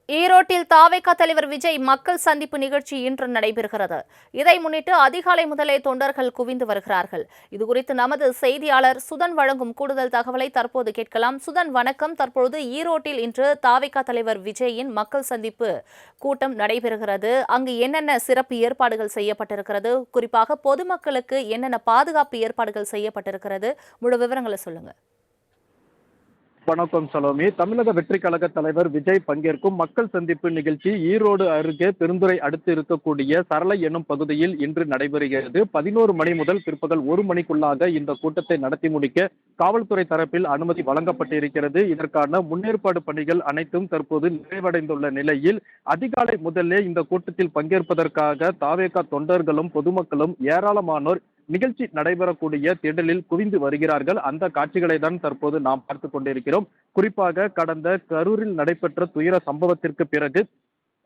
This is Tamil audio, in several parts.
ஈரோட்டில் தாவேகா தலைவர் விஜய் மக்கள் சந்திப்பு நிகழ்ச்சி இன்று நடைபெறுகிறது. இதை முன்னிட்டு அதிகாலை முதலே தொண்டர்கள் குவிந்து வருகிறார்கள். இதுகுறித்து நமது செய்தியாளர் சுதன் வழங்கும் கூடுதல் தகவலை தற்போது கேட்கலாம். சுதன், வணக்கம். தற்பொழுது ஈரோட்டில் இன்று தாவேகா தலைவர் விஜயின் மக்கள் சந்திப்பு கூட்டம் நடைபெறுகிறது. அங்கு என்னென்ன சிறப்பு ஏற்பாடுகள் செய்யப்பட்டிருக்கிறது, குறிப்பாக பொதுமக்களுக்கு என்னென்ன பாதுகாப்பு ஏற்பாடுகள் செய்யப்பட்டிருக்கிறது, முழு விவரங்களை சொல்லுங்க. வணக்கம் சலோமி. தமிழக வெற்றி கழக தலைவர் விஜய் பங்கேற்கும் மக்கள் சந்திப்பு நிகழ்ச்சி ஈரோடு அருகே பெருந்துறை அடுத்து இருக்கக்கூடிய சரளை என்னும் பகுதியில் இன்று நடைபெறுகிறது. 11 மணி முதல் பிற்பகல் 1 மணிக்குள்ளாக இந்த கூட்டத்தை நடத்தி முடிக்க காவல்துறை தரப்பில் அனுமதி வழங்கப்பட்டிருக்கிறது. இதற்கான முன்னேற்பாடு பணிகள் அனைத்தும் தற்போது நிறைவடைந்துள்ள நிலையில் அதிகாலை முதலே இந்த கூட்டத்தில் பங்கேற்பதற்காக தாவேகா தொண்டர்களும் பொதுமக்களும் ஏராளமானோர் நிகழ்ச்சி நடைபெறக்கூடிய திடலில் குவிந்து வருகிறார்கள். அந்த காட்சிகளை தான் தற்போது நாம் பார்த்து கொண்டிருக்கிறோம். குறிப்பாக கடந்த கரூரில் நடைபெற்ற துயர சம்பவத்திற்கு பிறகு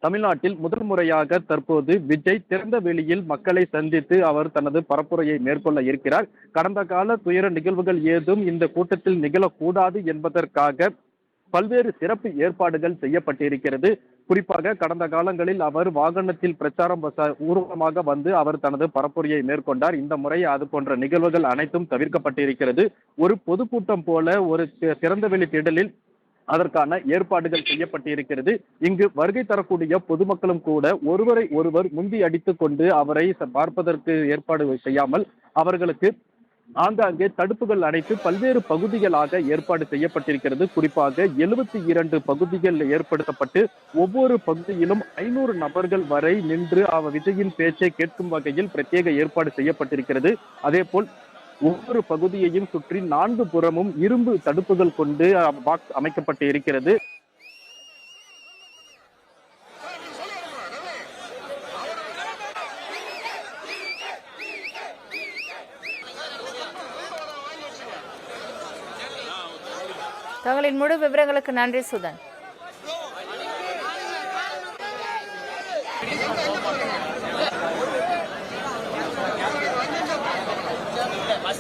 தமிழ்நாட்டில் முதல் முறையாக தற்போது விஜய் திறந்த வெளியில் மக்களை சந்தித்து அவர் தனது பரப்புரையை மேற்கொள்ள இருக்கிறார். கடந்த கால துயர நிகழ்வுகள் ஏதும் இந்த கூட்டத்தில் நிகழக்கூடாது என்பதற்காக பல்வேறு சிறப்பு ஏற்பாடுகள் செய்யப்பட்டிருக்கிறது. குறிப்பாக கடந்த காலங்களில் அவர் வாகனத்தில் பிரச்சாரம் ஊர்வலமாக வந்து அவர் தனது பரப்புரையை மேற்கொண்டார். இந்த முறை அது போன்ற நிகழ்வுகள் அனைத்தும் தவிர்க்கப்பட்டிருக்கிறது. ஒரு பொதுக்கூட்டம் போல ஒரு திறந்தவெளி திடலில் அதற்கான ஏற்பாடுகள் செய்யப்பட்டிருக்கிறது. இங்கு வருகை தரக்கூடிய பொதுமக்களும் கூட ஒருவரை ஒருவர் முந்தி அடித்துக் கொண்டு அவரை பார்ப்பதற்கு ஏற்பாடு செய்யாமல் அவர்களுக்கு ஆங்காங்கே தடுப்புகள் அடைத்து பல்வேறு பகுதிகளாக ஏற்பாடு செய்யப்பட்டிருக்கிறது. குறிப்பாக 72 பகுதிகள் ஏற்படுத்தப்பட்டு ஒவ்வொரு பகுதியிலும் 500 நபர்கள் வரை நின்று விஜயின் பேச்சை கேட்கும் வகையில் பிரத்யேக ஏற்பாடு செய்யப்பட்டிருக்கிறது. அதே போல் ஒவ்வொரு பகுதியையும் சுற்றி 4 புறமும் இரும்பு தடுப்புகள் கொண்டு பாக்ஸ் அமைக்கப்பட்டு இருக்கிறது. தங்களின் முழு விவரங்களுக்கு நன்றி சுதன். Mas